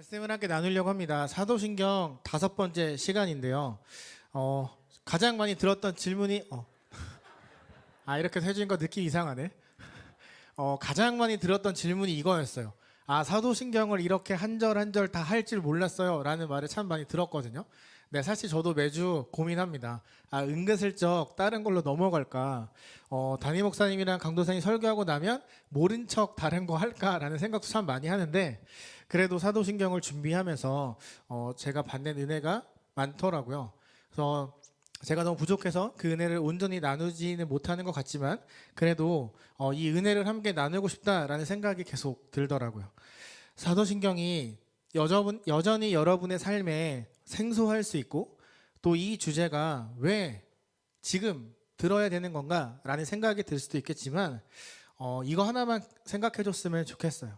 말씀을 함께 나누려고 합니다. 사도신경 5번째 시간인데요. 가장 많이 들었던 질문이 이렇게 해주는 거 느낌 이상하네. 가장 많이 들었던 질문이 이거였어요. 사도신경을 이렇게 한 절 한 절 다 할 줄 몰랐어요 라는 말을 참 많이 들었거든요. 네, 사실 저도 매주 고민합니다. 은근슬쩍 다른 걸로 넘어갈까, 담임 목사님이랑 강도사님 설교하고 나면 모른 척 다른 거 할까라는 생각도 참 많이 하는데, 그래도 사도신경을 준비하면서 제가 받는 은혜가 많더라고요. 그래서 제가 너무 부족해서 그 은혜를 온전히 나누지는 못하는 것 같지만, 그래도 이 은혜를 함께 나누고 싶다라는 생각이 계속 들더라고요. 사도신경이 여전히 여러분의 삶에 생소할 수 있고, 또 이 주제가 왜 지금 들어야 되는 건가 라는 생각이 들 수도 있겠지만, 이거 하나만 생각해 줬으면 좋겠어요.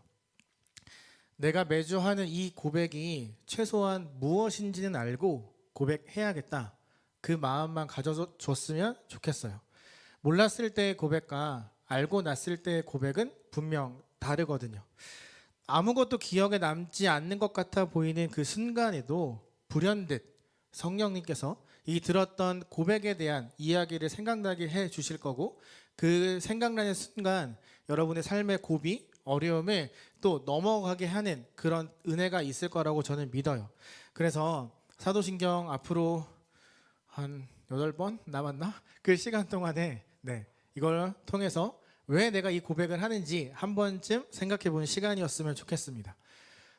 내가 매주 하는 이 고백이 최소한 무엇인지는 알고 고백해야겠다, 그 마음만 가져줬으면 좋겠어요. 몰랐을 때의 고백과 알고 났을 때의 고백은 분명 다르거든요. 아무것도 기억에 남지 않는 것 같아 보이는 그 순간에도 불현듯 성령님께서 이 들었던 고백에 대한 이야기를 생각나게 해 주실 거고, 그 생각나는 순간 여러분의 삶의 고비, 어려움을 또 넘어가게 하는 그런 은혜가 있을 거라고 저는 믿어요. 그래서 사도신경 앞으로 한 8번 남았나? 그 시간 동안에 이걸 통해서 왜 내가 이 고백을 하는지 한 번쯤 생각해 보는 시간이었으면 좋겠습니다.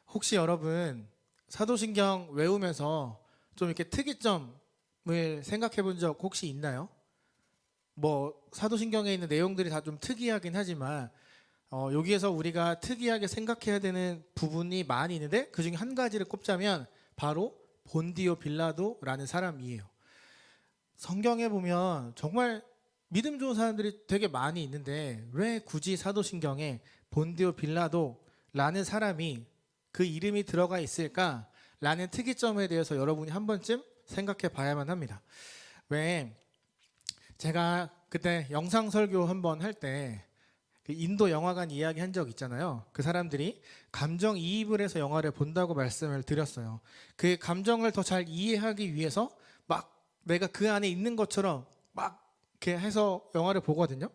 혹시 여러분 사도신경 외우면서 좀 이렇게 특이점을 생각해 본 적 혹시 있나요? 사도신경에 있는 내용들이 다 좀 특이하긴 하지만 여기에서 우리가 특이하게 생각해야 되는 부분이 많이 있는데, 그 중에 한 가지를 꼽자면 바로 본디오 빌라도라는 사람이에요. 성경에 보면 정말 믿음 좋은 사람들이 되게 많이 있는데, 왜 굳이 사도신경에 본디오 빌라도라는 사람이 그 이름이 들어가 있을까라는 특이점에 대해서 여러분이 한 번쯤 생각해 봐야만 합니다. 왜 제가 그때 영상 설교 한번 할 때 인도 영화관 이야기 한 적 있잖아요. 그 사람들이 감정 이입을 해서 영화를 본다고 말씀을 드렸어요. 그 감정을 더 잘 이해하기 위해서 막 내가 그 안에 있는 것처럼 막 이렇게 해서 영화를 보거든요.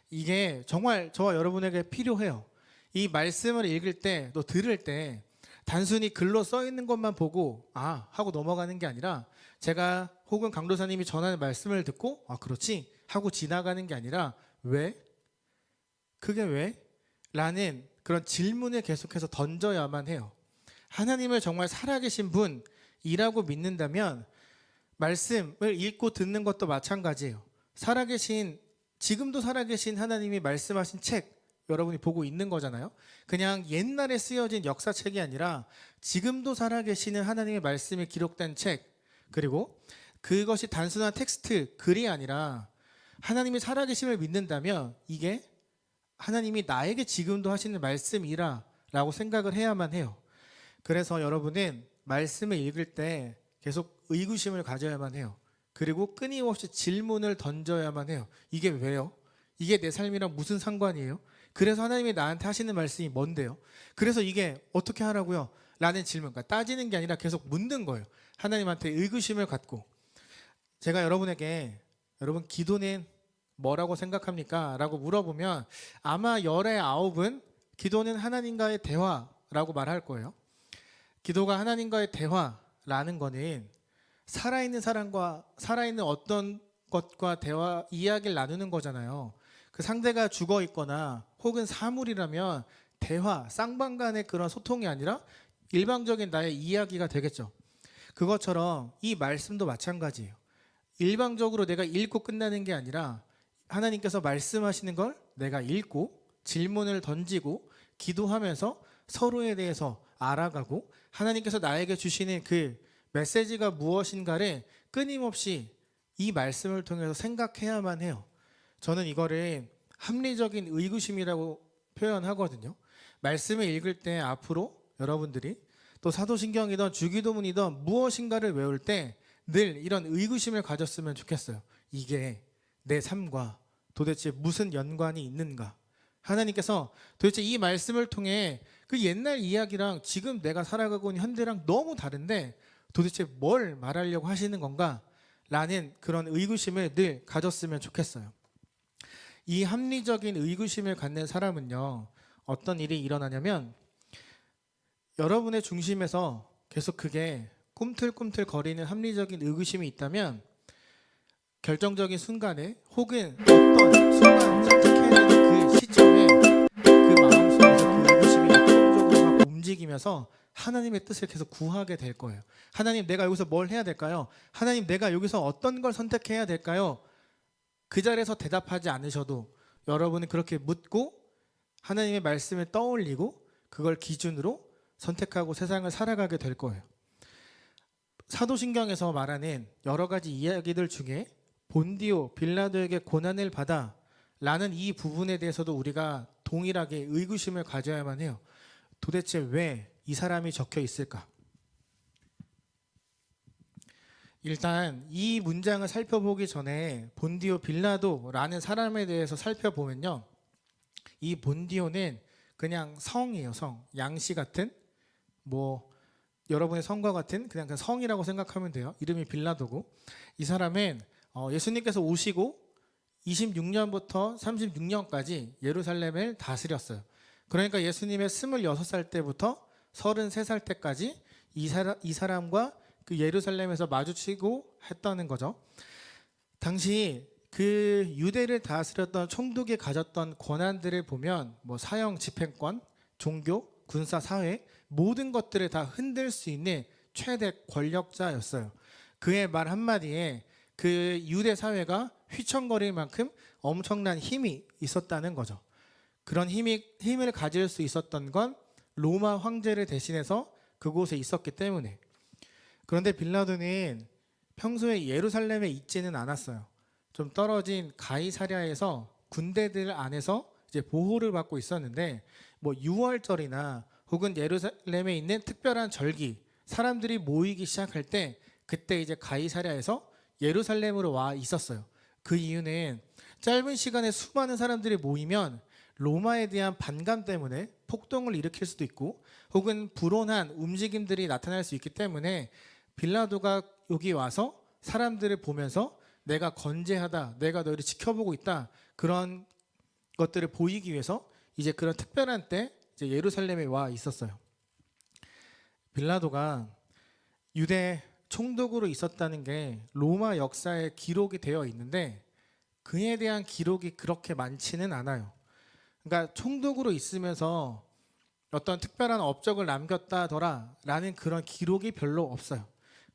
이게 정말 저와 여러분에게 필요해요. 이 말씀을 읽을 때, 또 들을 때 단순히 글로 써 있는 것만 보고 하고 넘어가는 게 아니라, 제가 혹은 강도사님이 전하는 말씀을 듣고 그렇지 하고 지나가는 게 아니라, 왜? 그게 왜? 라는 그런 질문을 계속해서 던져야만 해요. 하나님을 정말 살아계신 분이라고 믿는다면 말씀을 읽고 듣는 것도 마찬가지예요. 지금도 살아계신 하나님이 말씀하신 책 여러분이 보고 있는 거잖아요. 그냥 옛날에 쓰여진 역사책이 아니라 지금도 살아계시는 하나님의 말씀이 기록된 책, 그리고 그것이 단순한 텍스트, 글이 아니라 하나님이 살아계심을 믿는다면 이게 하나님이 나에게 지금도 하시는 말씀이라 라고 생각을 해야만 해요. 그래서 여러분은 말씀을 읽을 때 계속 의구심을 가져야만 해요. 그리고 끊임없이 질문을 던져야만 해요. 이게 왜요? 이게 내 삶이랑 무슨 상관이에요? 그래서 하나님이 나한테 하시는 말씀이 뭔데요? 그래서 이게 어떻게 하라고요? 라는 질문, 그러니까 따지는 게 아니라 계속 묻는 거예요. 하나님한테 의구심을 갖고. 제가 여러분에게 여러분 기도는 뭐라고 생각합니까? 라고 물어보면 아마 10의 9은 기도는 하나님과의 대화라고 말할 거예요. 기도가 하나님과의 대화라는 거는 살아있는 사람과 살아있는 어떤 것과 대화, 이야기를 나누는 거잖아요. 그 상대가 죽어 있거나 혹은 사물이라면 대화, 쌍방간의 그런 소통이 아니라 일방적인 나의 이야기가 되겠죠. 그것처럼 이 말씀도 마찬가지예요. 일방적으로 내가 읽고 끝나는 게 아니라 하나님께서 말씀하시는 걸 내가 읽고 질문을 던지고 기도하면서 서로에 대해서 알아가고, 하나님께서 나에게 주시는 그 메시지가 무엇인가를 끊임없이 이 말씀을 통해서 생각해야만 해요. 저는 이거를 합리적인 의구심이라고 표현하거든요. 말씀을 읽을 때 앞으로 여러분들이 또 사도신경이든 주기도문이든 무엇인가를 외울 때 늘 이런 의구심을 가졌으면 좋겠어요. 이게 내 삶과 도대체 무슨 연관이 있는가? 하나님께서 도대체 이 말씀을 통해 그 옛날 이야기랑 지금 내가 살아가고 있는 현대랑 너무 다른데 도대체 뭘 말하려고 하시는 건가? 라는 그런 의구심을 늘 가졌으면 좋겠어요. 이 합리적인 의구심을 갖는 사람은요, 어떤 일이 일어나냐면 여러분의 중심에서 계속 그게 꿈틀꿈틀 거리는 합리적인 의구심이 있다면 결정적인 순간에 혹은 어떤 순간 선택해야 되는 그 시점에 그 마음속에서 그 의구심이 역동적으로 막 움직이면서 하나님의 뜻을 계속 구하게 될 거예요. 하나님, 내가 여기서 뭘 해야 될까요? 하나님, 내가 여기서 어떤 걸 선택해야 될까요? 그 자리에서 대답하지 않으셔도 여러분은 그렇게 묻고 하나님의 말씀을 떠올리고 그걸 기준으로 선택하고 세상을 살아가게 될 거예요. 사도신경에서 말하는 여러 가지 이야기들 중에 본디오 빌라도에게 고난을 받아 라는 이 부분에 대해서도 우리가 동일하게 의구심을 가져야만 해요. 도대체 왜 이 사람이 적혀 있을까? 일단 이 문장을 살펴보기 전에 본디오 빌라도라는 사람에 대해서 살펴보면요, 이 본디오는 그냥 성이에요. 성, 양씨 같은, 뭐 여러분의 성과 같은 그냥 그 성이라고 생각하면 돼요. 이름이 빌라도고, 이 사람은 예수님께서 오시고 26년부터 36년까지 예루살렘을 다스렸어요. 그러니까 예수님의 26살 때부터 33살 때까지 이 사람과 그 예루살렘에서 마주치고 했다는 거죠. 당시 그 유대를 다스렸던 총독이 가졌던 권한들을 보면 뭐 사형 집행권, 종교, 군사, 사회 모든 것들을 다 흔들 수 있는 최대 권력자였어요. 그의 말 한마디에 그 유대 사회가 휘청거릴 만큼 엄청난 힘이 있었다는 거죠. 그런 힘을 가질 수 있었던 건 로마 황제를 대신해서 그곳에 있었기 때문에. 그런데 빌라도는 평소에 예루살렘에 있지는 않았어요. 좀 떨어진 가이사랴에서 군대들 안에서 이제 보호를 받고 있었는데, 뭐 유월절이나 혹은 예루살렘에 있는 특별한 절기, 사람들이 모이기 시작할 때 그때 이제 가이사랴에서 예루살렘으로 와 있었어요. 그 이유는 짧은 시간에 수많은 사람들이 모이면 로마에 대한 반감 때문에 폭동을 일으킬 수도 있고 혹은 불온한 움직임들이 나타날 수 있기 때문에 빌라도가 여기 와서 사람들을 보면서 내가 건재하다, 내가 너희를 지켜보고 있다, 그런 것들을 보이기 위해서 이제 그런 특별한 때 이제 예루살렘에 와 있었어요. 빌라도가 유대 총독으로 있었다는 게 로마 역사에 기록이 되어 있는데 그에 대한 기록이 그렇게 많지는 않아요. 그러니까 총독으로 있으면서 어떤 특별한 업적을 남겼다더라라는 그런 기록이 별로 없어요.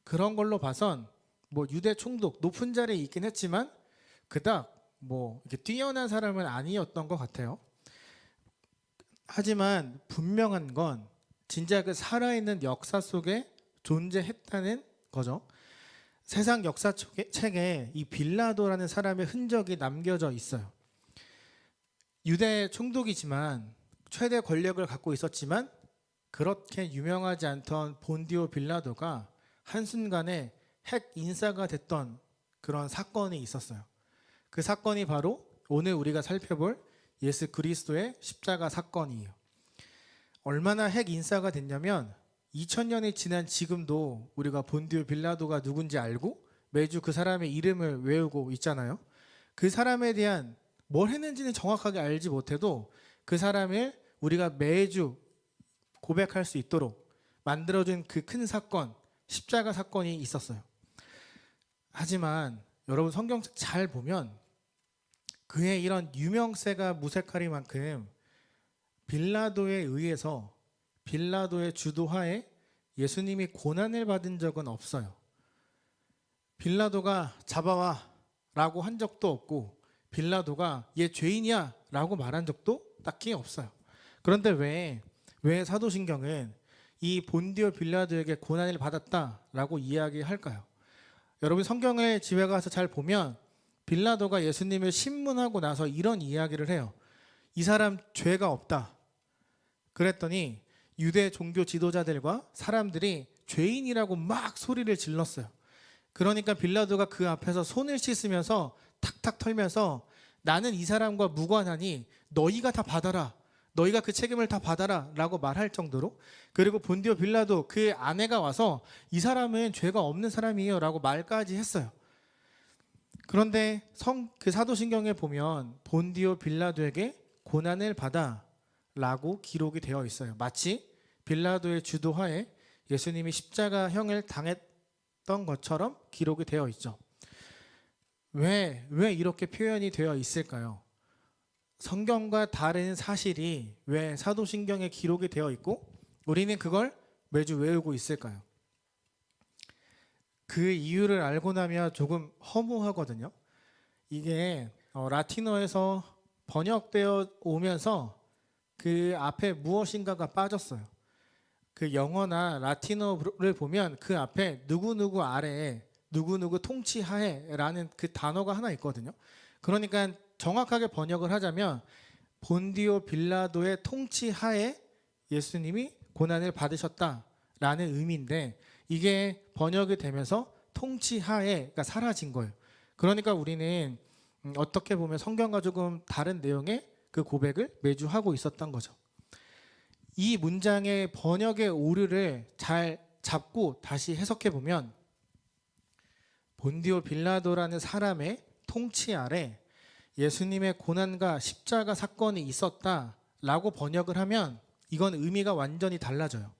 그런 걸로 봐선 뭐 유대 총독 높은 자리에 있긴 했지만 그닥 뭐 이렇게 뛰어난 사람은 아니었던 것 같아요. 하지만 분명한 건 진짜 그 살아있는 역사 속에 존재했다는 거죠. 세상 역사책에 이 빌라도라는 사람의 흔적이 남겨져 있어요. 유대 총독이지만 최대 권력을 갖고 있었지만 그렇게 유명하지 않던 본디오 빌라도가 한순간에 핵 인사가 됐던 그런 사건이 있었어요. 그 사건이 바로 오늘 우리가 살펴볼 예수 그리스도의 십자가 사건이에요. 얼마나 핵 인사가 됐냐면 2000년이 지난 지금도 우리가 본디오 빌라도가 누군지 알고 매주 그 사람의 이름을 외우고 있잖아요. 그 사람에 대한 뭘 했는지는 정확하게 알지 못해도 그 사람을 우리가 매주 고백할 수 있도록 만들어준 그 큰 사건, 십자가 사건이 있었어요. 하지만 여러분 성경책 잘 보면 그의 이런 유명세가 무색하리만큼 빌라도에 의해서 빌라도의 주도하에 예수님이 고난을 받은 적은 없어요. 빌라도가 잡아와 라고 한 적도 없고 빌라도가 얘 죄인이야 라고 말한 적도 딱히 없어요. 그런데 왜 사도신경은 이 본디오 빌라도에게 고난을 받았다라고 이야기할까요? 여러분 성경을 집에 가서 잘 보면 빌라도가 예수님을 신문하고 나서 이런 이야기를 해요. 이 사람 죄가 없다. 그랬더니 유대 종교 지도자들과 사람들이 죄인이라고 막 소리를 질렀어요. 그러니까 빌라도가 그 앞에서 손을 씻으면서 탁탁 털면서 나는 이 사람과 무관하니 너희가 다 받아라. 너희가 그 책임을 다 받아라 라고 말할 정도로, 그리고 본디오 빌라도 그 아내가 와서 이 사람은 죄가 없는 사람이에요 라고 말까지 했어요. 그런데 그 사도신경에 보면 본디오 빌라도에게 고난을 받아 라고 기록이 되어 있어요. 마치 빌라도의 주도하에 예수님이 십자가형을 당했던 것처럼 기록이 되어 있죠. 왜 이렇게 표현이 되어 있을까요? 성경과 다른 사실이 왜 사도신경에 기록이 되어 있고 우리는 그걸 매주 외우고 있을까요? 그 이유를 알고 나면 조금 허무하거든요. 이게 라틴어에서 번역되어 오면서 그 앞에 무엇인가가 빠졌어요. 그 영어나 라틴어를 보면 그 앞에 누구누구 아래에 누구누구 통치하에라는 그 단어가 하나 있거든요. 그러니까 정확하게 번역을 하자면 본디오 빌라도의 통치하에 예수님이 고난을 받으셨다라는 의미인데, 이게 번역이 되면서 통치하에가 사라진 거예요. 그러니까 우리는 어떻게 보면 성경과 조금 다른 내용의 그 고백을 매주 하고 있었던 거죠. 이 문장의 번역의 오류를 잘 잡고 다시 해석해 보면 본디오 빌라도라는 사람의 통치 아래 예수님의 고난과 십자가 사건이 있었다라고 번역을 하면 이건 의미가 완전히 달라져요.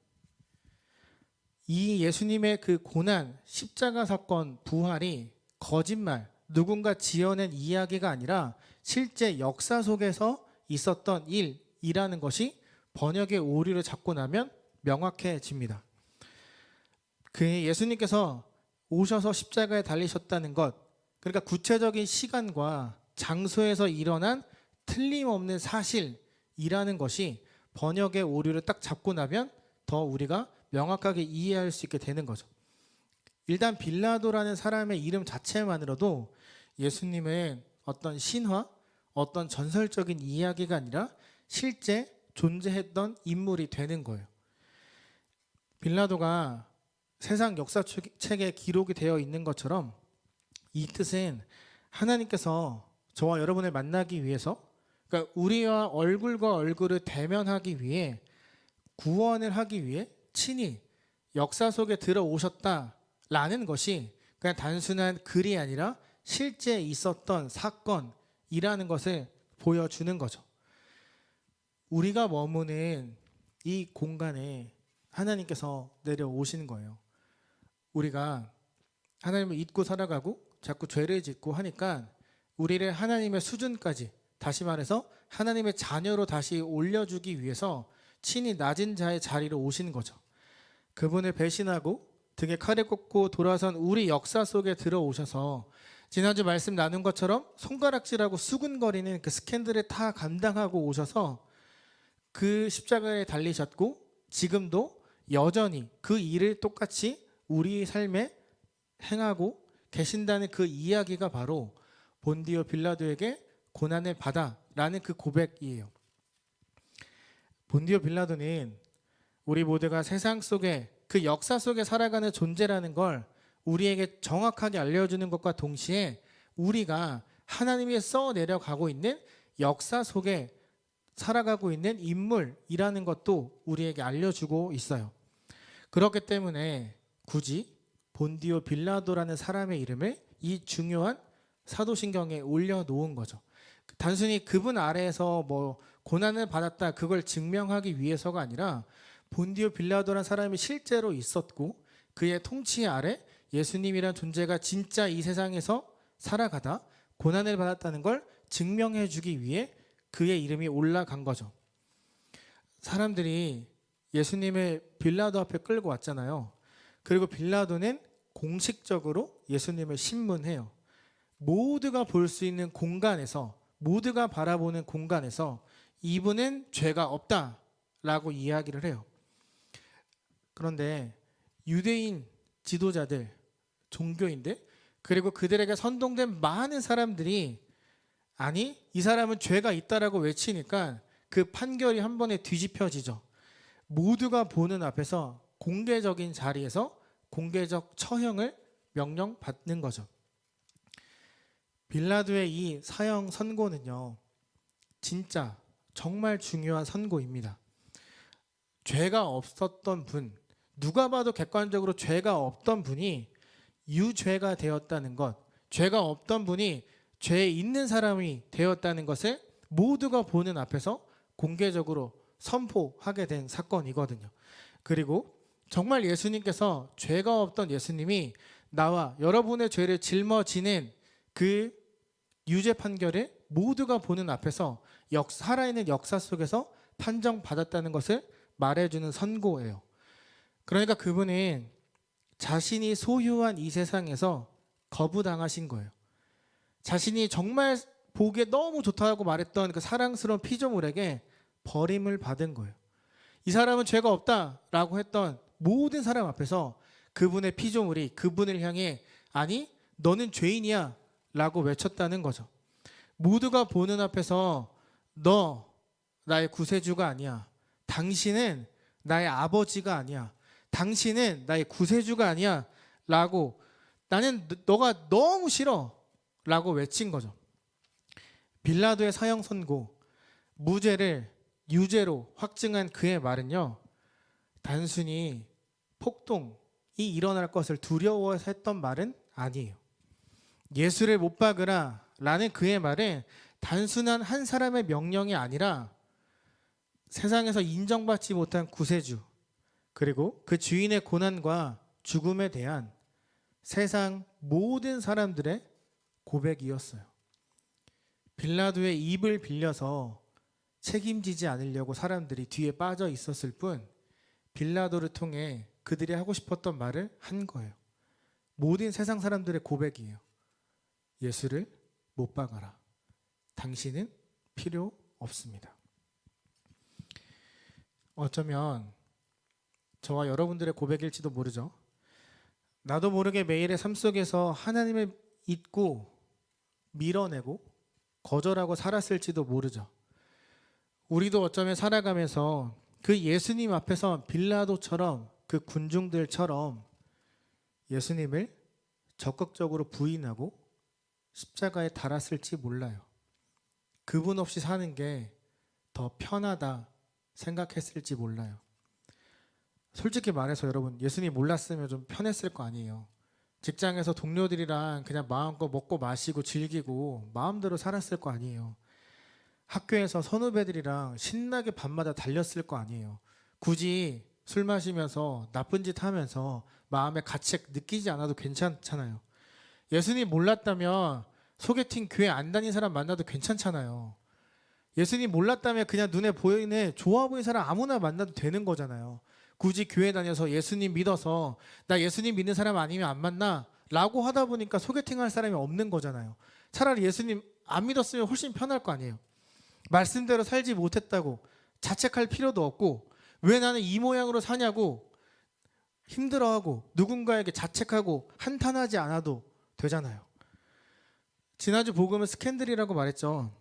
이 예수님의 그 고난, 십자가 사건, 부활이 거짓말, 누군가 지어낸 이야기가 아니라 실제 역사 속에서 있었던 일이라는 것이 번역의 오류를 잡고 나면 명확해집니다. 그 예수님께서 오셔서 십자가에 달리셨다는 것, 그러니까 구체적인 시간과 장소에서 일어난 틀림없는 사실이라는 것이 번역의 오류를 딱 잡고 나면 더 우리가 명확하게 이해할 수 있게 되는 거죠. 일단 빌라도라는 사람의 이름 자체만으로도 예수님은 어떤 신화, 어떤 전설적인 이야기가 아니라 실제 존재했던 인물이 되는 거예요. 빌라도가 세상 역사책에 기록이 되어 있는 것처럼 이 뜻은 하나님께서 저와 여러분을 만나기 위해서, 그러니까 우리와 얼굴과 얼굴을 대면하기 위해, 구원을 하기 위해 친히 역사 속에 들어오셨다라는 것이 그냥 단순한 글이 아니라 실제 있었던 사건이라는 것을 보여주는 거죠. 우리가 머무는 이 공간에 하나님께서 내려오시는 거예요. 우리가 하나님을 잊고 살아가고 자꾸 죄를 짓고 하니까 우리를 하나님의 수준까지, 다시 말해서 하나님의 자녀로 다시 올려주기 위해서 친히 낮은 자의 자리로 오시는 거죠. 그분을 배신하고 등에 칼을 꽂고 돌아선 우리 역사 속에 들어오셔서 지난주 말씀 나눈 것처럼 손가락질하고 수근거리는 그 스캔들을 다 감당하고 오셔서 그 십자가에 달리셨고 지금도 여전히 그 일을 똑같이 우리 삶에 행하고 계신다는 그 이야기가 바로 본디오 빌라도에게 고난을 받아라는 그 고백이에요. 본디오 빌라도는 우리 모두가 세상 속에 그 역사 속에 살아가는 존재라는 걸 우리에게 정확하게 알려주는 것과 동시에 우리가 하나님이 써내려가고 있는 역사 속에 살아가고 있는 인물이라는 것도 우리에게 알려주고 있어요. 그렇기 때문에 굳이 본디오 빌라도라는 사람의 이름을 이 중요한 사도신경에 올려놓은 거죠. 단순히 그분 아래에서 뭐 고난을 받았다 그걸 증명하기 위해서가 아니라 본디오 빌라도라는 사람이 실제로 있었고 그의 통치 아래 예수님이란 존재가 진짜 이 세상에서 살아가다 고난을 받았다는 걸 증명해 주기 위해 그의 이름이 올라간 거죠. 사람들이 예수님을 빌라도 앞에 끌고 왔잖아요. 그리고 빌라도는 공식적으로 예수님을 신문해요. 모두가 볼 수 있는 공간에서, 모두가 바라보는 공간에서 이분은 죄가 없다라고 이야기를 해요. 그런데 유대인 지도자들, 종교인들, 그리고 그들에게 선동된 많은 사람들이 아니, 이 사람은 죄가 있다라고 외치니까 그 판결이 한 번에 뒤집혀지죠. 모두가 보는 앞에서 공개적인 자리에서 공개적 처형을 명령받는 거죠. 빌라도의 이 사형 선고는요, 진짜 정말 중요한 선고입니다. 죄가 없었던 분, 누가 봐도 객관적으로 죄가 없던 분이 유죄가 되었다는 것, 죄가 없던 분이 죄 있는 사람이 되었다는 것을 모두가 보는 앞에서 공개적으로 선포하게 된 사건이거든요. 그리고 정말 예수님께서 죄가 없던 예수님이 나와 여러분의 죄를 짊어지는 그 유죄 판결을 모두가 보는 앞에서 살아있는 역사 속에서 판정받았다는 것을 말해주는 선고예요. 그러니까 그분은 자신이 소유한 이 세상에서 거부당하신 거예요. 자신이 정말 보기에 너무 좋다고 말했던 그 사랑스러운 피조물에게 버림을 받은 거예요. 이 사람은 죄가 없다라고 했던 모든 사람 앞에서 그분의 피조물이 그분을 향해 아니 너는 죄인이야 라고 외쳤다는 거죠. 모두가 보는 앞에서 너 나의 구세주가 아니야. 당신은 나의 아버지가 아니야. 당신은 나의 구세주가 아니야 라고 나는 너가 너무 싫어 라고 외친 거죠. 빌라도의 사형 선고, 무죄를 유죄로 확증한 그의 말은요, 단순히 폭동이 일어날 것을 두려워해서 했던 말은 아니에요. 예수를 못 박으라 라는 그의 말은 단순한 한 사람의 명령이 아니라 세상에서 인정받지 못한 구세주, 그리고 그 주인의 고난과 죽음에 대한 세상 모든 사람들의 고백이었어요. 빌라도의 입을 빌려서 책임지지 않으려고 사람들이 뒤에 빠져 있었을 뿐 빌라도를 통해 그들이 하고 싶었던 말을 한 거예요. 모든 세상 사람들의 고백이에요. 예수를 못 박아라. 당신은 필요 없습니다. 어쩌면 저와 여러분들의 고백일지도 모르죠. 나도 모르게 매일의 삶 속에서 하나님을 잊고 밀어내고 거절하고 살았을지도 모르죠. 우리도 어쩌면 살아가면서 그 예수님 앞에서 빌라도처럼 그 군중들처럼 예수님을 적극적으로 부인하고 십자가에 달았을지 몰라요. 그분 없이 사는 게 더 편하다 생각했을지 몰라요. 솔직히 말해서 여러분, 예수님 몰랐으면 좀 편했을 거 아니에요. 직장에서 동료들이랑 그냥 마음껏 먹고 마시고 즐기고 마음대로 살았을 거 아니에요. 학교에서 선후배들이랑 신나게 밤마다 달렸을 거 아니에요. 굳이 술 마시면서 나쁜 짓 하면서 마음에 가책 느끼지 않아도 괜찮잖아요. 예수님 몰랐다면 소개팅 교회 안 다닌 사람 만나도 괜찮잖아요. 예수님 몰랐다면 그냥 눈에 보이는 좋아 보이는 사람 아무나 만나도 되는 거잖아요. 굳이 교회 다녀서 예수님 믿어서 나 예수님 믿는 사람 아니면 안 만나 라고 하다 보니까 소개팅할 사람이 없는 거잖아요. 차라리 예수님 안 믿었으면 훨씬 편할 거 아니에요. 말씀대로 살지 못했다고 자책할 필요도 없고 왜 나는 이 모양으로 사냐고 힘들어하고 누군가에게 자책하고 한탄하지 않아도 되잖아요. 지난주 복음은 스캔들이라고 말했죠.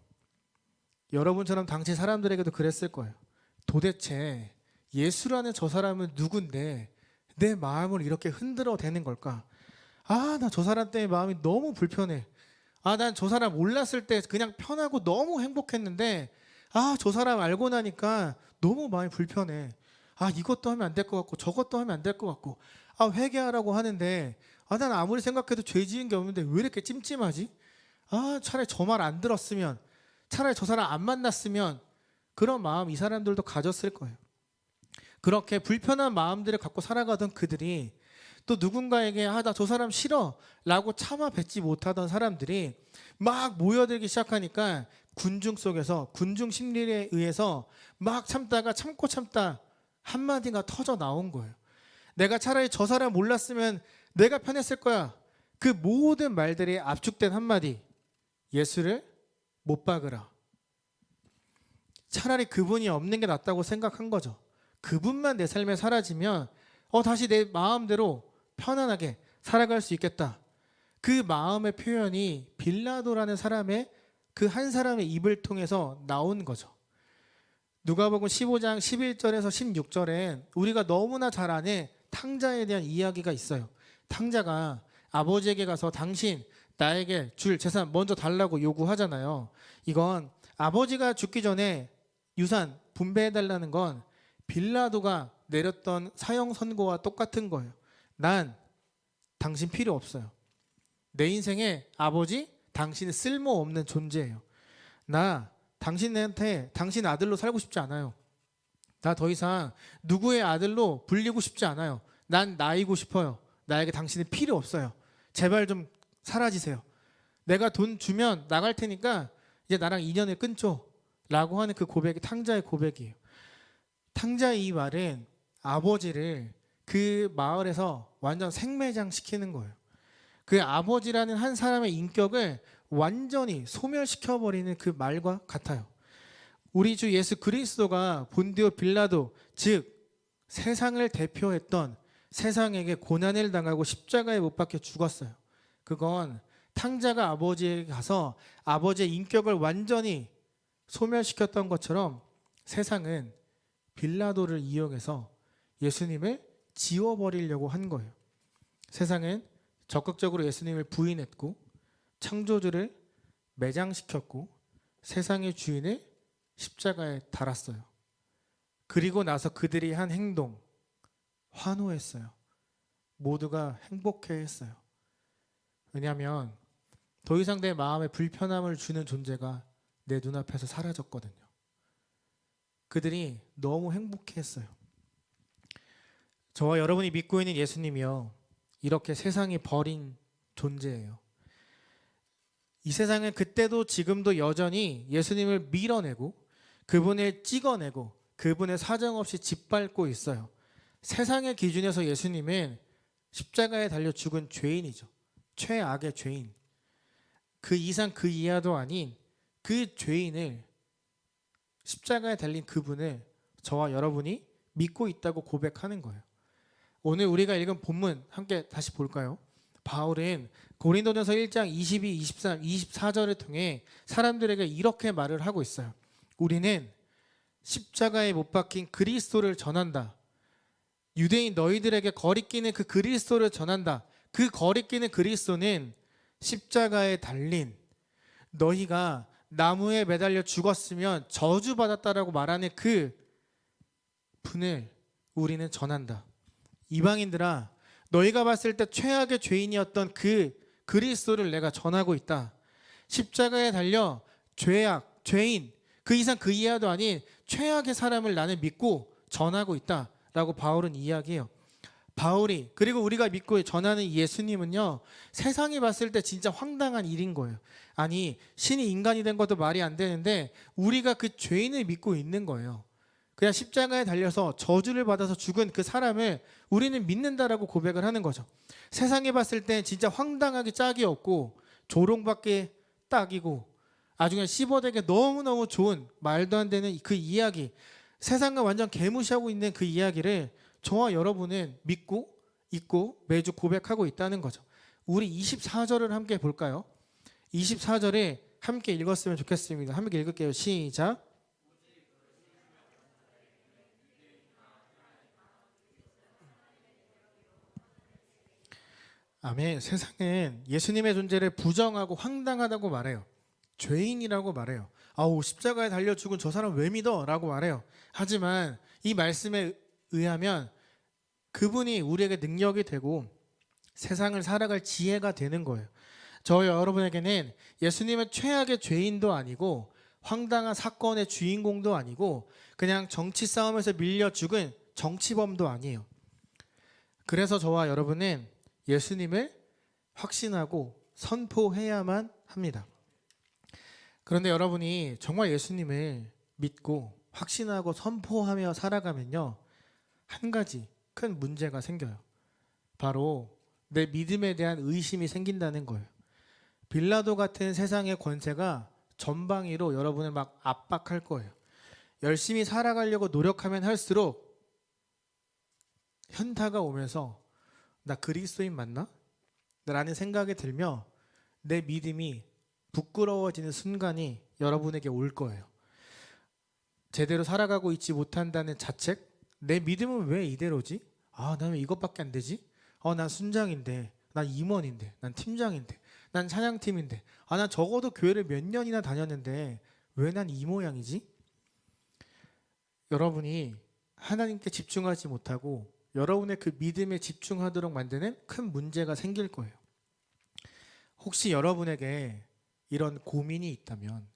여러분처럼 당시 사람들에게도 그랬을 거예요. 도대체 예수라는 저 사람은 누군데 내 마음을 이렇게 흔들어대는 걸까? 아, 나 저 사람 때문에 마음이 너무 불편해. 아, 난 저 사람 몰랐을 때 그냥 편하고 너무 행복했는데 아, 저 사람 알고 나니까 너무 마음이 불편해. 아, 이것도 하면 안 될 것 같고 저것도 하면 안 될 것 같고 아, 회개하라고 하는데 아, 난 아무리 생각해도 죄 지은 게 없는데 왜 이렇게 찜찜하지? 아, 차라리 저 말 안 들었으면, 차라리 저 사람 안 만났으면, 그런 마음 이 사람들도 가졌을 거예요. 그렇게 불편한 마음들을 갖고 살아가던 그들이 또 누군가에게 아, 나 저 사람 싫어 라고 참아 뱉지 못하던 사람들이 막 모여들기 시작하니까 군중 속에서 군중 심리에 의해서 막 참다가 참고 참다 한마디가 터져 나온 거예요. 내가 차라리 저 사람 몰랐으면 내가 편했을 거야. 그 모든 말들이 압축된 한마디, 예수를 못 박으라. 차라리 그분이 없는 게 낫다고 생각한 거죠. 그분만 내 삶에 사라지면 다시 내 마음대로 편안하게 살아갈 수 있겠다. 그 마음의 표현이 빌라도라는 사람의 그 한 사람의 입을 통해서 나온 거죠. 누가복음 15장 11절에서 16절에 우리가 너무나 잘 아는 탕자에 대한 이야기가 있어요. 탕자가 아버지에게 가서 당신 나에게 줄 재산 먼저 달라고 요구하잖아요. 이건 아버지가 죽기 전에 유산 분배해달라는 건 빌라도가 내렸던 사형 선고와 똑같은 거예요. 난 당신 필요 없어요. 내 인생에 아버지, 당신은 쓸모없는 존재예요. 나 당신한테 당신 아들로 살고 싶지 않아요. 나 더 이상 누구의 아들로 불리고 싶지 않아요. 난 나이고 싶어요. 나에게 당신은 필요 없어요. 제발 좀 사라지세요. 내가 돈 주면 나갈 테니까 이제 나랑 인연을 끊죠. 라고 하는 그 고백이 탕자의 고백이에요. 탕자의 이 말은 아버지를 그 마을에서 완전 생매장 시키는 거예요. 그 아버지라는 한 사람의 인격을 완전히 소멸시켜버리는 그 말과 같아요. 우리 주 예수 그리스도가 본디오 빌라도, 즉 세상을 대표했던, 세상에게 고난을 당하고 십자가에 못 박혀 죽었어요. 그건 탕자가 아버지에게 가서 아버지의 인격을 완전히 소멸시켰던 것처럼 세상은 빌라도를 이용해서 예수님을 지워버리려고 한 거예요. 세상은 적극적으로 예수님을 부인했고 창조주를 매장시켰고 세상의 주인을 십자가에 달았어요. 그리고 나서 그들이 한 행동, 환호했어요. 모두가 행복해했어요. 왜냐하면 더 이상 내 마음에 불편함을 주는 존재가 내 눈앞에서 사라졌거든요. 그들이 너무 행복해했어요. 저와 여러분이 믿고 있는 예수님이요, 이렇게 세상이 버린 존재예요. 이 세상은 그때도 지금도 여전히 예수님을 밀어내고 그분을 찍어내고 그분의 사정없이 짓밟고 있어요. 세상의 기준에서 예수님은 십자가에 달려 죽은 죄인이죠. 최악의 죄인. 그 이상 그 이하도 아닌 그 죄인을, 십자가에 달린 그분을 저와 여러분이 믿고 있다고 고백하는 거예요. 오늘 우리가 읽은 본문 함께 다시 볼까요? 바울은 고린도전서 1장 22, 23, 24절을 통해 사람들에게 이렇게 말을 하고 있어요. 우리는 십자가에 못 박힌 그리스도를 전한다. 유대인 너희들에게 거리끼는 그 그리스도를 전한다. 그 거리끼는 그리스도는 십자가에 달린, 너희가 나무에 매달려 죽었으면 저주받았다라고 말하는 그 분을 우리는 전한다. 이방인들아, 너희가 봤을 때 최악의 죄인이었던 그 그리스도를 내가 전하고 있다. 십자가에 달려 죄악, 죄인, 그 이상 그 이하도 아닌 최악의 사람을 나는 믿고 전하고 있다라고 바울은 이야기해요. 바울이, 그리고 우리가 믿고 전하는 예수님은요, 세상이 봤을 때 진짜 황당한 일인 거예요. 아니, 신이 인간이 된 것도 말이 안 되는데 우리가 그 죄인을 믿고 있는 거예요. 그냥 십자가에 달려서 저주를 받아서 죽은 그 사람을 우리는 믿는다라고 고백을 하는 거죠. 세상에 봤을 때 진짜 황당하게 짝이 없고 조롱받기 딱이고 아주 그냥 씹어대기 너무너무 좋은, 말도 안 되는 그 이야기, 세상과 완전 개무시하고 있는 그 이야기를 저와 여러분은 믿고 있고 매주 고백하고 있다는 거죠. 우리 24절을 함께 볼까요? 24절에 함께 읽었으면 좋겠습니다. 함께 읽을게요. 시작. 아멘. 세상은 예수님의 존재를 부정하고 황당하다고 말해요. 죄인이라고 말해요. 아우, 십자가에 달려 죽은 저 사람 왜 믿어? 라고 말해요. 하지만 이 말씀에 의하면 그분이 우리에게 능력이 되고 세상을 살아갈 지혜가 되는 거예요. 저 여러분에게는 예수님은 최악의 죄인도 아니고 황당한 사건의 주인공도 아니고 그냥 정치 싸움에서 밀려 죽은 정치범도 아니에요. 그래서 저와 여러분은 예수님을 확신하고 선포해야만 합니다. 그런데 여러분이 정말 예수님을 믿고 확신하고 선포하며 살아가면요, 한 가지 큰 문제가 생겨요. 바로 내 믿음에 대한 의심이 생긴다는 거예요. 빌라도 같은 세상의 권세가 전방위로 여러분을 막 압박할 거예요. 열심히 살아가려고 노력하면 할수록 현타가 오면서 나 그리스도인 맞나? 라는 생각이 들며 내 믿음이 부끄러워지는 순간이 여러분에게 올 거예요. 제대로 살아가고 있지 못한다는 자책? 내 믿음은 왜 이대로지? 난 왜 이것밖에 안 되지? 난 순장인데, 난 임원인데, 난 팀장인데, 난 찬양팀인데, 난 적어도 교회를 몇 년이나 다녔는데 왜 난 이 모양이지? 여러분이 하나님께 집중하지 못하고 여러분의 그 믿음에 집중하도록 만드는 큰 문제가 생길 거예요. 혹시 여러분에게 이런 고민이 있다면,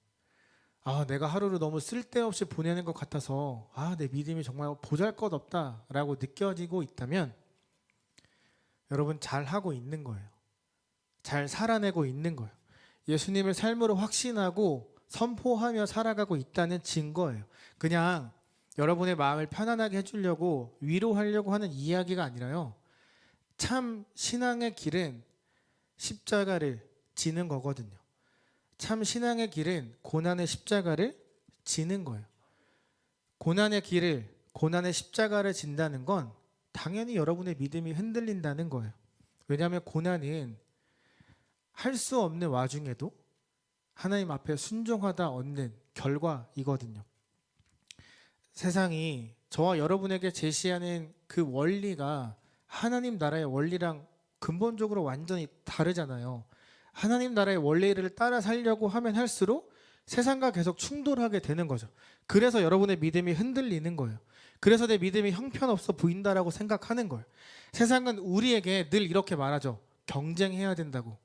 내가 하루를 너무 쓸데없이 보내는 것 같아서 내 믿음이 정말 보잘것없다라고 느껴지고 있다면 여러분 잘하고 있는 거예요. 잘 살아내고 있는 거예요. 예수님을 삶으로 확신하고 선포하며 살아가고 있다는 증거예요. 그냥 여러분의 마음을 편안하게 해주려고 위로하려고 하는 이야기가 아니라요. 참 신앙의 길은 십자가를 지는 거거든요. 참 신앙의 길은 고난의 십자가를 지는 거예요. 고난의 길을, 고난의 십자가를 진다는 건 당연히 여러분의 믿음이 흔들린다는 거예요. 왜냐하면 고난은 할 수 없는 와중에도 하나님 앞에 순종하다 얻는 결과이거든요. 세상이 저와 여러분에게 제시하는 그 원리가 하나님 나라의 원리랑 근본적으로 완전히 다르잖아요. 하나님 나라의 원리를 따라 살려고 하면 할수록 세상과 계속 충돌하게 되는 거죠. 그래서 여러분의 믿음이 흔들리는 거예요. 그래서 내 믿음이 형편없어 보인다라고 생각하는 거예요. 세상은 우리에게 늘 이렇게 말하죠. 경쟁해야 된다고.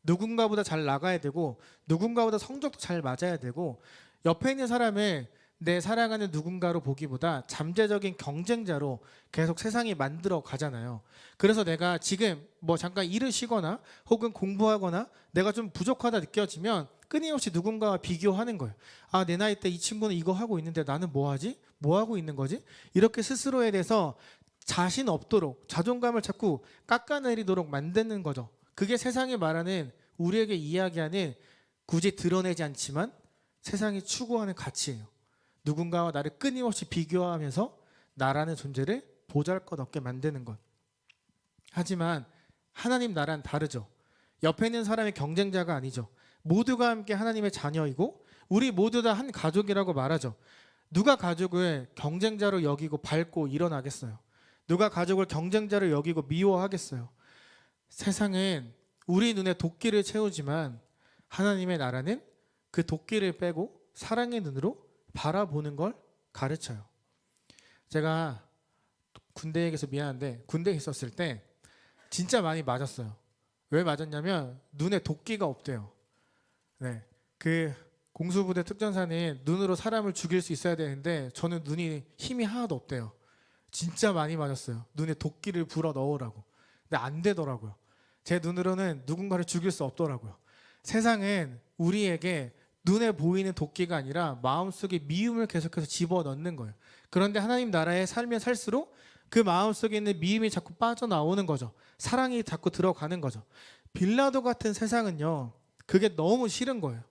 누군가보다 잘 나가야 되고 누군가보다 성적도 잘 맞아야 되고 옆에 있는 사람을 내 사랑하는 누군가로 보기보다 잠재적인 경쟁자로 계속 세상이 만들어 가잖아요. 그래서 내가 지금 잠깐 일을 쉬거나 혹은 공부하거나 내가 좀 부족하다 느껴지면 끊임없이 누군가와 비교하는 거예요. 내 나이 때 이 친구는 이거 하고 있는데 나는 뭐 하지? 뭐 하고 있는 거지? 이렇게 스스로에 대해서 자신 없도록 자존감을 자꾸 깎아내리도록 만드는 거죠. 그게 세상이 말하는, 우리에게 이야기하는, 굳이 드러내지 않지만 세상이 추구하는 가치예요. 누군가와 나를 끊임없이 비교하면서 나라는 존재를 보잘것없게 만드는 것. 하지만 하나님 나라는 다르죠. 옆에 있는 사람이 경쟁자가 아니죠. 모두가 함께 하나님의 자녀이고 우리 모두 다 한 가족이라고 말하죠. 누가 가족을 경쟁자로 여기고 밟고 일어나겠어요? 누가 가족을 경쟁자로 여기고 미워하겠어요? 세상은 우리 눈에 도끼를 채우지만 하나님의 나라는 그 도끼를 빼고 사랑의 눈으로 바라보는 걸 가르쳐요. 제가 군대에 계서 미안한데 군대에 있었을 때 진짜 많이 맞았어요. 왜 맞았냐면 눈에 도끼가 없대요. 네, 그 공수부대 특전사는 눈으로 사람을 죽일 수 있어야 되는데 저는 눈이 힘이 하나도 없대요. 진짜 많이 맞았어요. 눈에 도끼를 불어 넣으라고. 근데 안 되더라고요. 제 눈으로는 누군가를 죽일 수 없더라고요. 세상은 우리에게 눈에 보이는 도끼가 아니라 마음속에 미움을 계속해서 집어넣는 거예요. 그런데 하나님 나라에 살면 살수록 그 마음속에 있는 미움이 자꾸 빠져나오는 거죠. 사랑이 자꾸 들어가는 거죠. 빌라도 같은 세상은요, 그게 너무 싫은 거예요.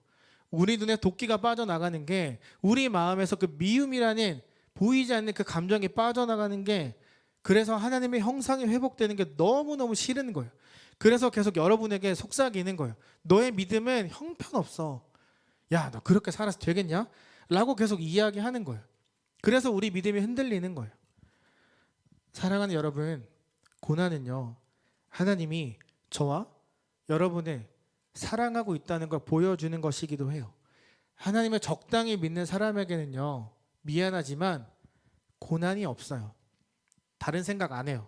우리 눈에 도끼가 빠져나가는 게, 우리 마음에서 그 미움이라는 보이지 않는 그 감정이 빠져나가는 게, 그래서 하나님의 형상이 회복되는 게 너무너무 싫은 거예요. 그래서 계속 여러분에게 속삭이는 거예요. 너의 믿음은 형편없어. 야, 너 그렇게 살아서 되겠냐? 라고 계속 이야기하는 거예요. 그래서 우리 믿음이 흔들리는 거예요. 사랑하는 여러분, 고난은요, 하나님이 저와 여러분을 사랑하고 있다는 걸 보여주는 것이기도 해요. 하나님을 적당히 믿는 사람에게는요, 미안하지만 고난이 없어요. 다른 생각 안 해요.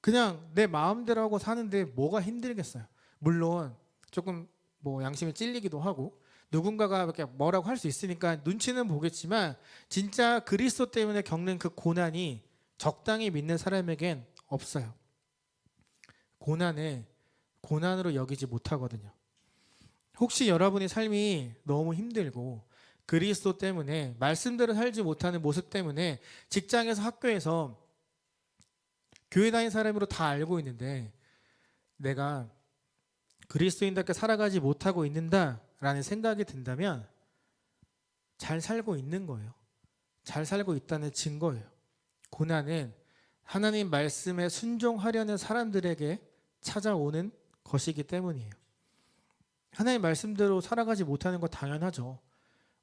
그냥 내 마음대로 하고 사는데 뭐가 힘들겠어요. 물론 조금 양심이 찔리기도 하고 누군가가 이렇게 뭐라고 할 수 있으니까 눈치는 보겠지만 진짜 그리스도 때문에 겪는 그 고난이 적당히 믿는 사람에겐 없어요. 고난을 고난으로 여기지 못하거든요. 혹시 여러분의 삶이 너무 힘들고 그리스도 때문에 말씀대로 살지 못하는 모습 때문에 직장에서 학교에서 교회 다니는 사람으로 다 알고 있는데 내가 그리스도인답게 살아가지 못하고 있는다라는 생각이 든다면 잘 살고 있는 거예요. 잘 살고 있다는 증거예요. 고난은 하나님 말씀에 순종하려는 사람들에게 찾아오는 것이기 때문이에요. 하나님 말씀대로 살아가지 못하는 거 당연하죠.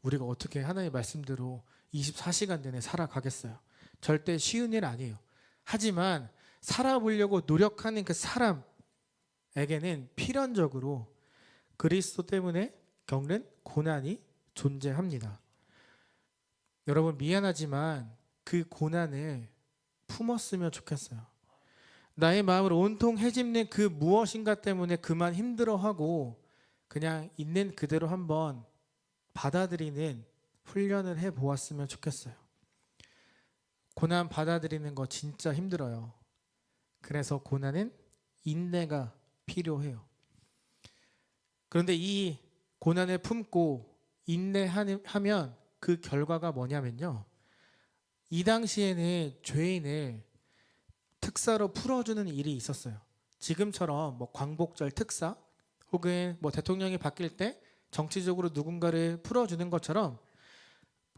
우리가 어떻게 하나님 말씀대로 24시간 내내 살아가겠어요. 절대 쉬운 일 아니에요. 하지만 살아보려고 노력하는 그 사람에게는 필연적으로 그리스도 때문에 겪는 고난이 존재합니다. 여러분 미안하지만 그 고난을 품었으면 좋겠어요. 나의 마음을 온통 헤집는 그 무엇인가 때문에 그만 힘들어하고 그냥 있는 그대로 한번 받아들이는 훈련을 해보았으면 좋겠어요. 고난 받아들이는 거 진짜 힘들어요. 그래서 고난은 인내가 필요해요. 그런데 이 고난을 품고 인내하면 그 결과가 뭐냐면요. 이 당시에는 죄인을 특사로 풀어주는 일이 있었어요. 지금처럼 뭐 광복절 특사 혹은 뭐 대통령이 바뀔 때 정치적으로 누군가를 풀어주는 것처럼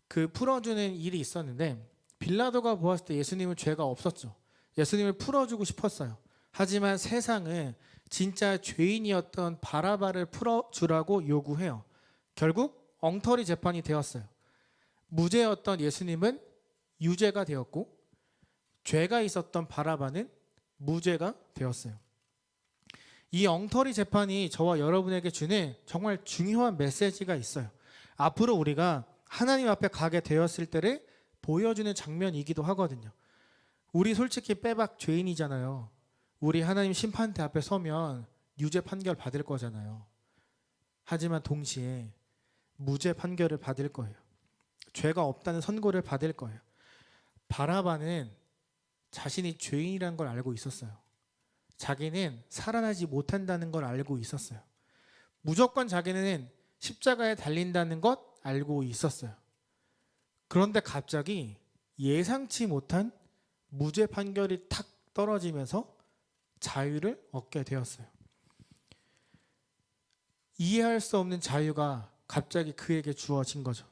그 풀어주는 일이 있었는데 빌라도가 보았을 때 예수님은 죄가 없었죠. 예수님을 풀어주고 싶었어요. 하지만 세상은 진짜 죄인이었던 바라바를 풀어주라고 요구해요. 결국 엉터리 재판이 되었어요. 무죄였던 예수님은 유죄가 되었고 죄가 있었던 바라바는 무죄가 되었어요. 이 엉터리 재판이 저와 여러분에게 주는 정말 중요한 메시지가 있어요. 앞으로 우리가 하나님 앞에 가게 되었을 때를 보여주는 장면이기도 하거든요. 우리 솔직히 빼박 죄인이잖아요. 우리 하나님 심판대 앞에 서면 유죄 판결 받을 거잖아요. 하지만 동시에 무죄 판결을 받을 거예요. 죄가 없다는 선고를 받을 거예요. 바라바는 자신이 죄인이라는 걸 알고 있었어요. 자기는 살아나지 못한다는 걸 알고 있었어요. 무조건 자기는 십자가에 달린다는 것 알고 있었어요. 그런데 갑자기 예상치 못한 무죄 판결이 탁 떨어지면서 자유를 얻게 되었어요. 이해할 수 없는 자유가 갑자기 그에게 주어진 거죠.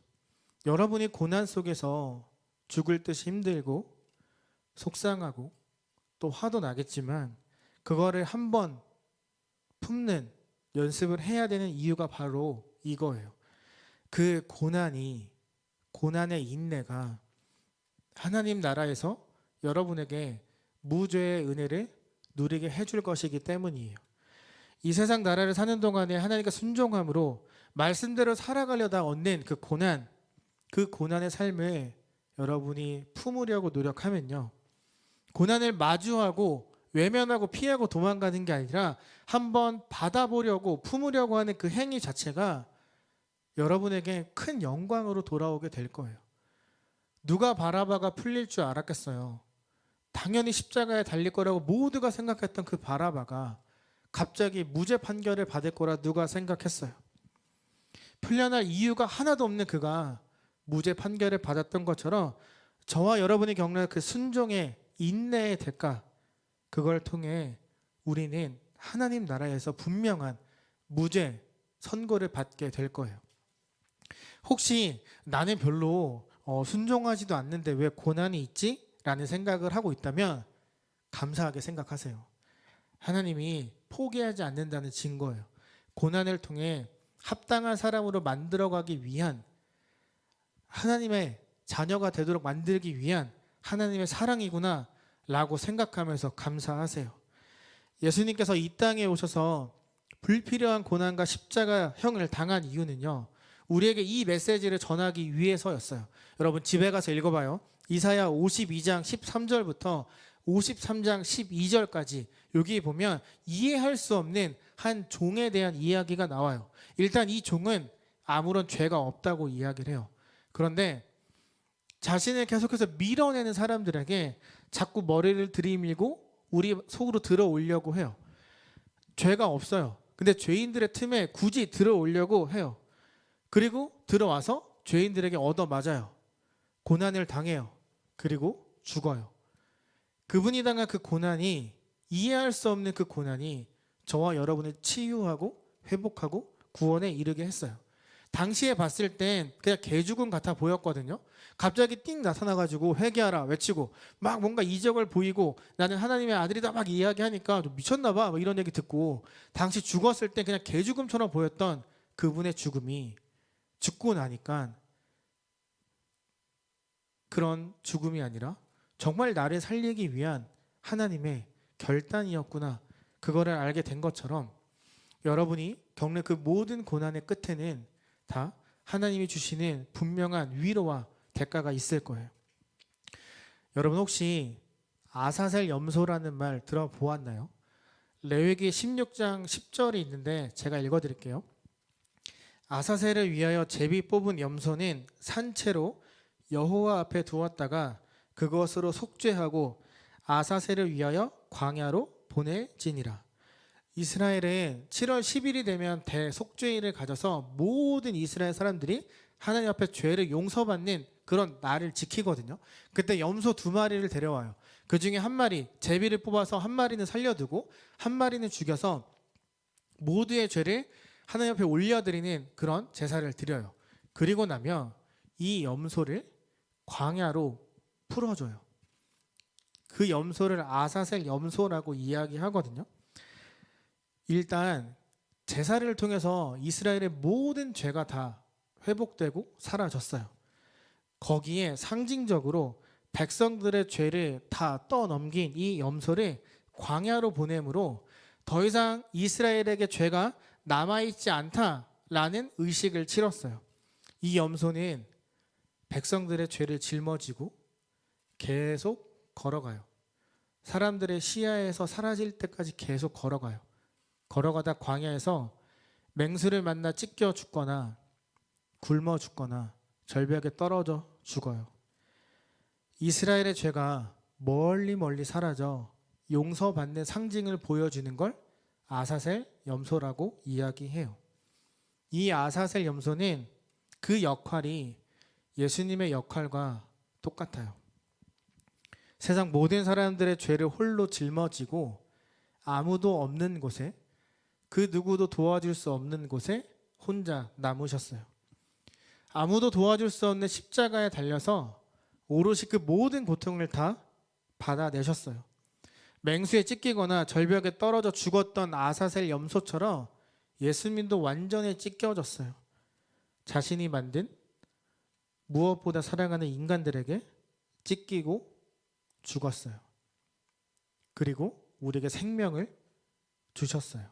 여러분이 고난 속에서 죽을 듯이 힘들고 속상하고 또 화도 나겠지만 그거를 한번 품는 연습을 해야 되는 이유가 바로 이거예요. 그 고난의 인내가 하나님 나라에서 여러분에게 무죄의 은혜를 누리게 해줄 것이기 때문이에요. 이 세상 나라를 사는 동안에 하나님과 순종함으로 말씀대로 살아가려다 얻는 그 고난의 삶을 여러분이 품으려고 노력하면요. 고난을 마주하고 외면하고 피하고 도망가는 게 아니라 한번 받아보려고 품으려고 하는 그 행위 자체가 여러분에게 큰 영광으로 돌아오게 될 거예요. 누가 바라바가 풀릴 줄 알았겠어요. 당연히 십자가에 달릴 거라고 모두가 생각했던 그 바라바가 갑자기 무죄 판결을 받을 거라 누가 생각했어요. 풀려날 이유가 하나도 없는 그가 무죄 판결을 받았던 것처럼 저와 여러분이 겪는 그 순종의 인내의 대가, 그걸 통해 우리는 하나님 나라에서 분명한 무죄 선고를 받게 될 거예요. 혹시 나는 별로 순종하지도 않는데 왜 고난이 있지? 라는 생각을 하고 있다면 감사하게 생각하세요. 하나님이 포기하지 않는다는 증거예요. 고난을 통해 합당한 사람으로 만들어가기 위한, 하나님의 자녀가 되도록 만들기 위한 하나님의 사랑이구나 라고 생각하면서 감사하세요. 예수님께서 이 땅에 오셔서 불필요한 고난과 십자가형을 당한 이유는요, 우리에게 이 메시지를 전하기 위해서였어요. 여러분 집에 가서 읽어봐요. 이사야 52장 13절부터 53장 12절까지 여기 보면 이해할 수 없는 한 종에 대한 이야기가 나와요. 일단 이 종은 아무런 죄가 없다고 이야기를 해요. 그런데 자신을 계속해서 밀어내는 사람들에게 자꾸 머리를 들이밀고 우리 속으로 들어오려고 해요. 죄가 없어요. 근데 죄인들의 틈에 굳이 들어오려고 해요. 그리고 들어와서 죄인들에게 얻어맞아요. 고난을 당해요. 그리고 죽어요. 그분이 당한 그 고난이, 이해할 수 없는 그 고난이 저와 여러분을 치유하고 회복하고 구원에 이르게 했어요. 당시에 봤을 땐 그냥 개죽음 같아 보였거든요. 갑자기 띵 나타나가지고 회개하라 외치고 막 뭔가 이적을 보이고 나는 하나님의 아들이다 막 이야기하니까 좀 미쳤나 봐 막 이런 얘기 듣고, 당시 죽었을 때 그냥 개죽음처럼 보였던 그분의 죽음이 죽고 나니까 그런 죽음이 아니라 정말 나를 살리기 위한 하나님의 결단이었구나, 그거를 알게 된 것처럼 여러분이 겪는 그 모든 고난의 끝에는 다 하나님이 주시는 분명한 위로와 대가가 있을 거예요. 여러분 혹시 아사셀 염소라는 말 들어보았나요? 레위기 16장 10절이 있는데 제가 읽어드릴게요. 아사셀을 위하여 제비 뽑은 염소는 산채로 여호와 앞에 두었다가 그것으로 속죄하고 아사셀을 위하여 광야로 보내지니라. 이스라엘은 7월 10일이 되면 대속죄일을 가져서 모든 이스라엘 사람들이 하나님 앞에 죄를 용서받는 그런 날을 지키거든요. 그때 염소 2마리를 데려와요. 그 중에 한 마리, 제비를 뽑아서 한 마리는 살려두고 한 마리는 죽여서 모두의 죄를 하나님 앞에 올려드리는 그런 제사를 드려요. 그리고 나면 이 염소를 광야로 풀어줘요. 그 염소를 아사셀 염소라고 이야기하거든요. 일단 제사를 통해서 이스라엘의 모든 죄가 다 회복되고 사라졌어요. 거기에 상징적으로 백성들의 죄를 다 떠넘긴 이 염소를 광야로 보내므로 더 이상 이스라엘에게 죄가 남아있지 않다라는 의식을 치렀어요. 이 염소는 백성들의 죄를 짊어지고 계속 걸어가요. 사람들의 시야에서 사라질 때까지 계속 걸어가요. 걸어가다 광야에서 맹수를 만나 찢겨 죽거나 굶어 죽거나 절벽에 떨어져 죽어요. 이스라엘의 죄가 멀리 멀리 사라져 용서받는 상징을 보여주는 걸 아사셀 염소라고 이야기해요. 이 아사셀 염소는 그 역할이 예수님의 역할과 똑같아요. 세상 모든 사람들의 죄를 홀로 짊어지고 아무도 없는 곳에, 그 누구도 도와줄 수 없는 곳에 혼자 남으셨어요. 아무도 도와줄 수 없는 십자가에 달려서 오롯이 그 모든 고통을 다 받아내셨어요. 맹수에 찢기거나 절벽에 떨어져 죽었던 아사셀 염소처럼 예수님도 완전히 찢겨졌어요. 자신이 만든 무엇보다 사랑하는 인간들에게 찢기고 죽었어요. 그리고 우리에게 생명을 주셨어요.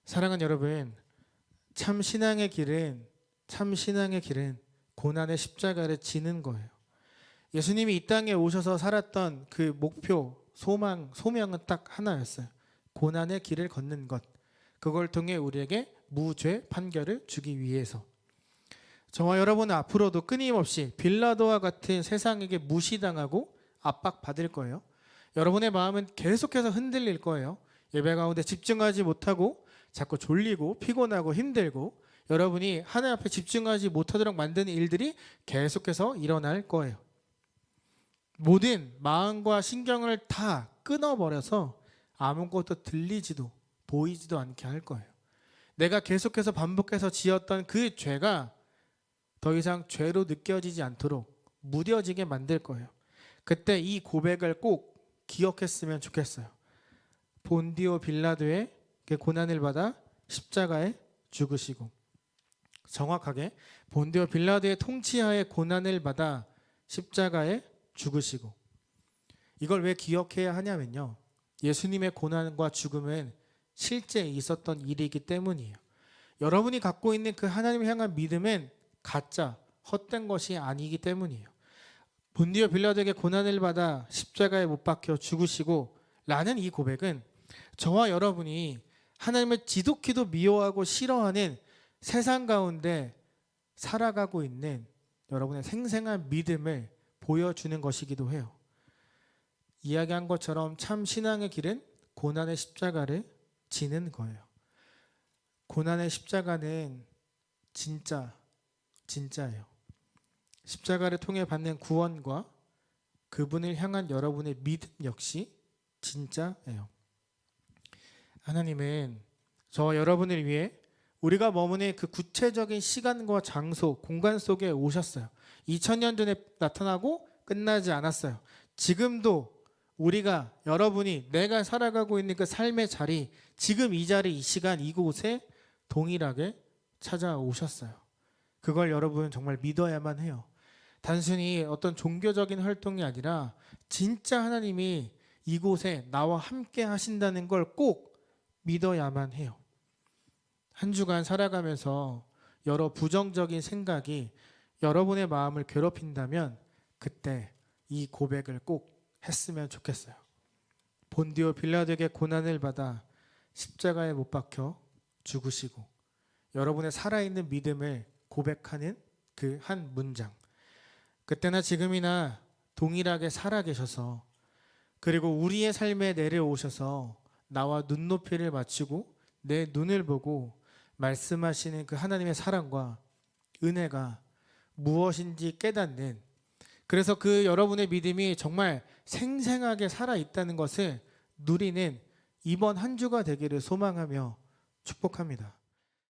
사랑하는 여러분, 참 신앙의 길은 고난의 십자가를 지는 거예요. 예수님이 이 땅에 오셔서 살았던 그 목표, 소명은 딱 하나였어요. 고난의 길을 걷는 것. 그걸 통해 우리에게 무죄 판결을 주기 위해서. 저와 여러분은 앞으로도 끊임없이 빌라도와 같은 세상에게 무시당하고 압박받을 거예요. 여러분의 마음은 계속해서 흔들릴 거예요. 예배 가운데 집중하지 못하고 자꾸 졸리고 피곤하고 힘들고 여러분이 하나님 앞에 집중하지 못하도록 만드는 일들이 계속해서 일어날 거예요. 모든 마음과 신경을 다 끊어버려서 아무것도 들리지도 보이지도 않게 할 거예요. 내가 계속해서 반복해서 지었던 그 죄가 더 이상 죄로 느껴지지 않도록 무뎌지게 만들 거예요. 그때 이 고백을 꼭 기억했으면 좋겠어요. 본디오 빌라도의 고난을 받아 십자가에 죽으시고, 정확하게 본디오 빌라도의 통치하에 고난을 받아 십자가에 죽으시고. 이걸 왜 기억해야 하냐면요, 예수님의 고난과 죽음은 실제 있었던 일이기 때문이에요. 여러분이 갖고 있는 그 하나님을 향한 믿음은 가짜, 헛된 것이 아니기 때문이에요. 본디오 빌라도에게 고난을 받아 십자가에 못 박혀 죽으시고 라는 이 고백은 저와 여러분이 하나님을 지독히도 미워하고 싫어하는 세상 가운데 살아가고 있는 여러분의 생생한 믿음을 보여주는 것이기도 해요. 이야기한 것처럼 참 신앙의 길은 고난의 십자가를 지는 거예요. 고난의 십자가는 진짜예요. 십자가를 통해 받는 구원과 그분을 향한 여러분의 믿음 역시 진짜예요. 하나님은 저와 여러분을 위해 우리가 머무는 그 구체적인 시간과 장소, 공간 속에 오셨어요. 2000년 전에 나타나고 끝나지 않았어요. 지금도 우리가, 여러분이, 내가 살아가고 있는 그 삶의 자리, 지금 이 자리, 이 시간, 이곳에 동일하게 찾아오셨어요. 그걸 여러분 정말 믿어야만 해요. 단순히 어떤 종교적인 활동이 아니라 진짜 하나님이 이곳에 나와 함께 하신다는 걸 꼭 믿어야만 해요. 한 주간 살아가면서 여러 부정적인 생각이 여러분의 마음을 괴롭힌다면 그때 이 고백을 꼭 했으면 좋겠어요. 본디오 빌라도에게 고난을 받아 십자가에 못 박혀 죽으시고 여러분의 살아있는 믿음을 고백하는 그 한 문장. 그때나 지금이나 동일하게 살아계셔서 그리고 우리의 삶에 내려오셔서 나와 눈높이를 맞추고 내 눈을 보고 말씀하시는 그 하나님의 사랑과 은혜가 무엇인지 깨닫는, 그래서 그 여러분의 믿음이 정말 생생하게 살아있다는 것을 누리는 이번 한 주가 되기를 소망하며 축복합니다.